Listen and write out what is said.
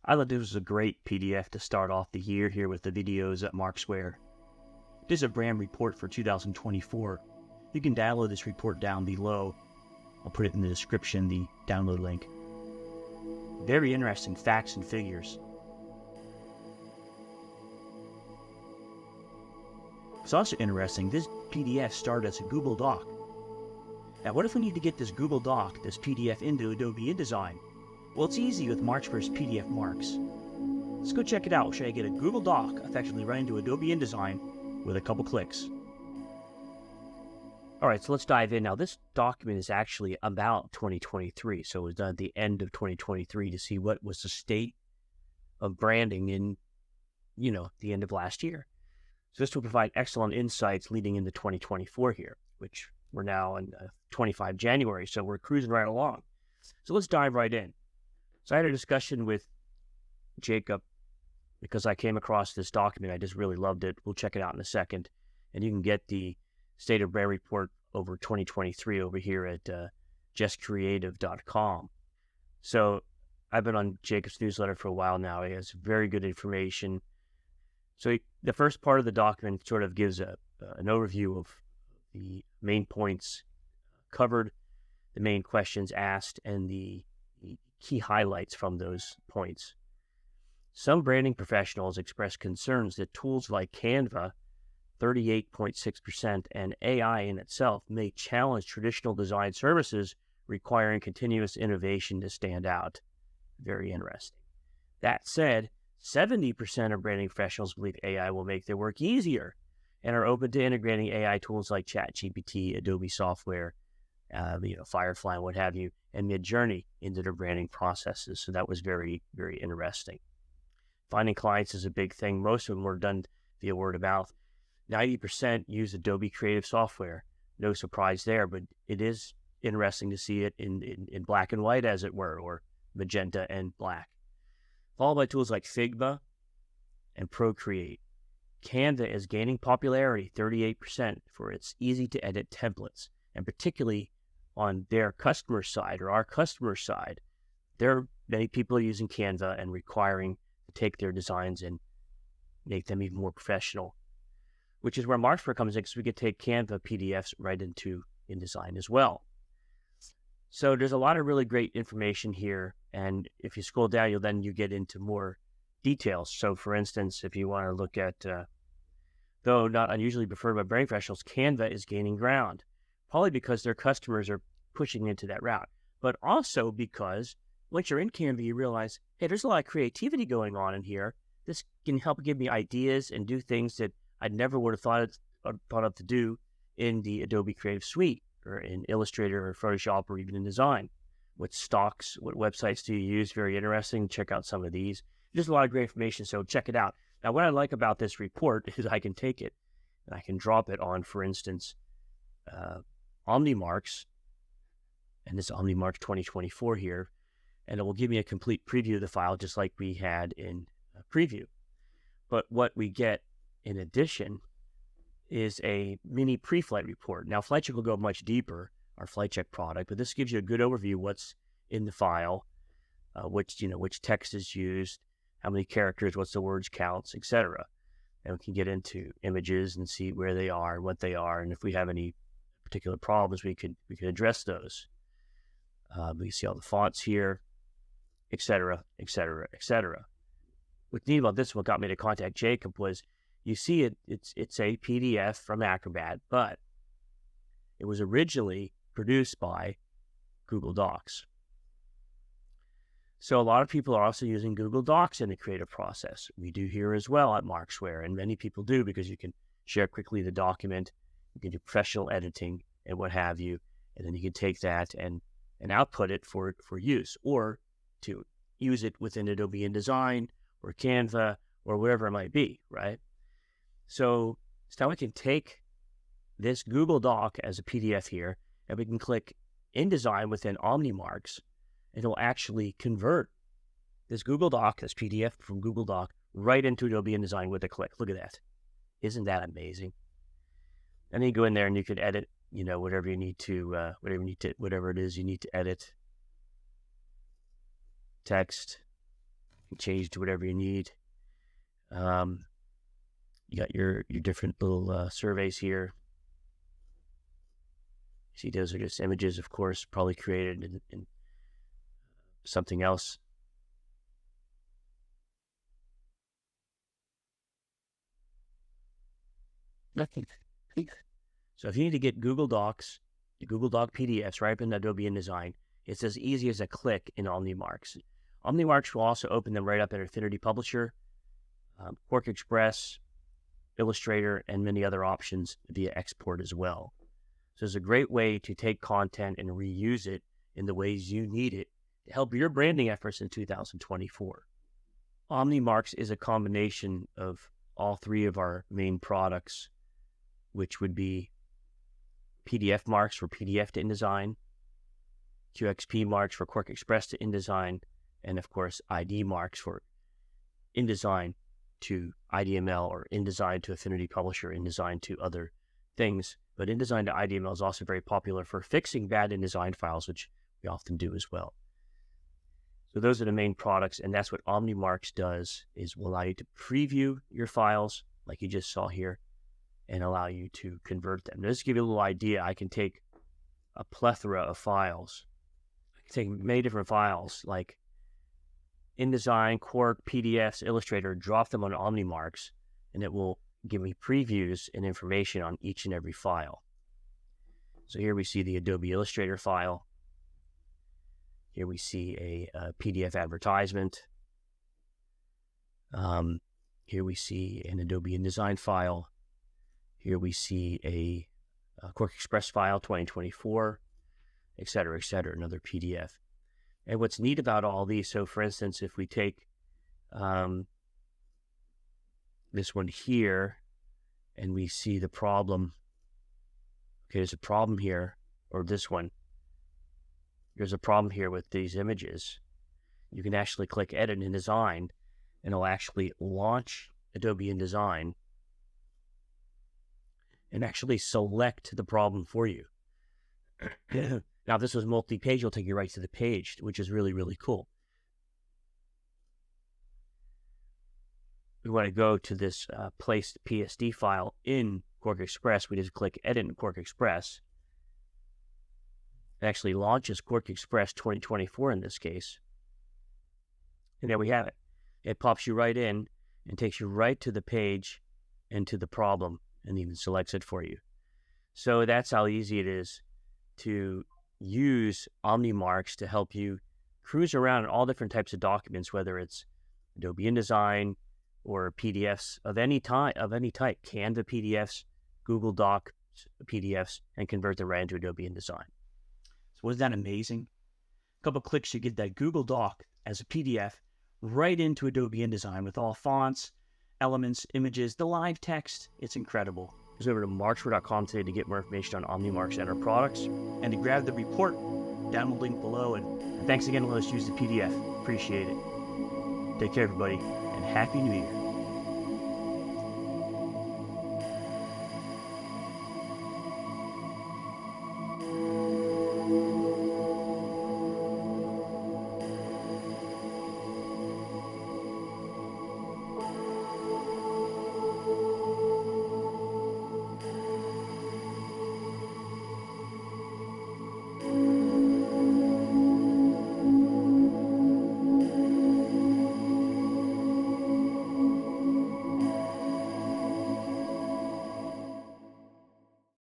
I thought this was a great PDF to start off the year here with the videos at Marksware. This is a brand report for 2024. You can download this report down below. I'll put it in the description, the download link. Very interesting facts and figures. It's also interesting, this PDF started as a Google Doc. Now what if we need to get this Google Doc, this PDF into Adobe InDesign? Well, it's easy with Marksware's PDF Marks. Let's go check it out. We'll show you how to get a Google Doc effectively right into Adobe InDesign with a couple clicks. All right, so let's dive in. Now, this document is actually about 2023, so it was done at the end of 2023 to see what was the state of branding in, the end of last year. So this will provide excellent insights leading into 2024 here, which we're now in 25 January, so we're cruising right along. So let's dive right in. So I had a discussion with Jacob because I came across this document. I just really loved it. We'll check it out in a second. And you can get the State of Brand Report over 2023 over here at justcreative.com. So I've been on Jacob's newsletter for a while now. He has very good information. So the first part of the document sort of gives an overview of the main points covered, the main questions asked, and the key highlights from those points. Some branding professionals express concerns that tools like Canva, 38.6%, and AI in itself may challenge traditional design services requiring continuous innovation to stand out. Very interesting. That said, 70% of branding professionals believe AI will make their work easier and are open to integrating AI tools like ChatGPT, Adobe software, Firefly, and what have you, and Midjourney into their branding processes. So that was very, very interesting. Finding clients is a big thing. Most of them were done via word of mouth. 90% use Adobe Creative software. No surprise there, but it is interesting to see it in black and white, as it were, or magenta and black. Followed by tools like Figma and Procreate. Canva is gaining popularity, 38%, for its easy-to-edit templates, and particularly on their customer side, or our customer side, many people are using Canva and requiring to take their designs and make them even more professional, which is where Marksware comes in, because we could take Canva PDFs right into InDesign as well. So there's a lot of really great information here, and if you scroll down, you get into more details. So for instance, if you want to look at, though not unusually preferred by branding professionals, Canva is gaining ground, probably because their customers are pushing into that route, but also because once you're in Canva, you realize, hey, there's a lot of creativity going on in here. This can help give me ideas and do things that I never would have thought of to do in the Adobe Creative Suite, or in Illustrator, or Photoshop, or even InDesign. What stocks, what websites do you use? Very interesting. Check out some of these. There's a lot of great information, so check it out. Now, what I like about this report is I can take it and I can drop it on, for instance, OmniMarkz, and this is OmniMarkz 2024 here, and it will give me a complete preview of the file, just like we had in Preview. But what we get in addition is a mini pre-flight report. Now, FlightCheck will go much deeper, our FlightCheck product, but this gives you a good overview of what's in the file, which text is used, how many characters, what's the words counts, etc. And we can get into images and see where they are and what they are, and if we have any particular problems, we could address those. We see all the fonts here, etc., etc., etc. What's neat about this, what got me to contact Jacob, was you see it's a PDF from Acrobat, but it was originally produced by Google Docs. So a lot of people are also using Google Docs in the creative process. We do here as well at Marksware, and many people do, because you can share quickly the document, you can do professional editing and what have you, and then you can take that and output it for use, or to use it within Adobe InDesign or Canva or wherever it might be, right? So now we can take this Google Doc as a PDF here, and we can click InDesign within OmniMarkz, and it'll actually convert this Google Doc, this PDF from Google Doc, right into Adobe InDesign with a click. Look at that. Isn't that amazing? And then you go in there and you can edit, whatever you need to, whatever it is you need to edit. Text, change it to whatever you need. You got your different little surveys here. See, those are just images, of course, probably created in something else. So if you need to get Google Docs, the Google Doc PDFs right up in Adobe InDesign, it's as easy as a click in OmniMarkz. OmniMarkz will also open them right up in Affinity Publisher, Quark Express, Illustrator, and many other options via export as well. So it's a great way to take content and reuse it in the ways you need it to help your branding efforts in 2024. OmniMarkz is a combination of all three of our main products, which would be PDF Marks for PDF to InDesign, QXP Marks for Quark Express to InDesign, and of course ID Marks for InDesign to IDML, or InDesign to Affinity Publisher, InDesign to other things. But InDesign to IDML is also very popular for fixing bad InDesign files, which we often do as well. So those are the main products, and that's what OmniMarkz does, is will allow you to preview your files like you just saw here and allow you to convert them. Now, just to give you a little idea, I can take a plethora of files. I can take many different files like InDesign, Quark, PDFs, Illustrator, drop them on OmniMarkz, and it will give me previews and information on each and every file. So here we see the Adobe Illustrator file. Here we see a PDF advertisement. Here we see an Adobe InDesign file. Here we see a Quark Express file, 2024, et cetera, another PDF. And what's neat about all these, so for instance, if we take this one here and we see the problem, okay, there's a problem here, or this one, there's a problem here with these images. You can actually click Edit in InDesign, and it'll actually launch Adobe InDesign and actually select the problem for you. Now, if this was multi-page, it'll take you right to the page, which is really, really cool. We want to go to this placed PSD file in Quark Express. We just click Edit in Quark Express. It actually launches Quark Express 2024 in this case. And there we have it. It pops you right in and takes you right to the page and to the problem, and even selects it for you. So that's how easy it is to use OmniMarkz to help you cruise around in all different types of documents, whether it's Adobe InDesign or PDFs of any type, Canva PDFs, Google Doc PDFs, and convert them right into Adobe InDesign. So wasn't that amazing? A couple clicks, you get that Google Doc as a PDF right into Adobe InDesign with all fonts, elements, images, the live text. It's incredible. Go over to markzware.com today to get more information on OmniMarkz and our products. And to grab the report, download the link below. And thanks again for letting us use the PDF. Appreciate it. Take care, everybody, and Happy New Year.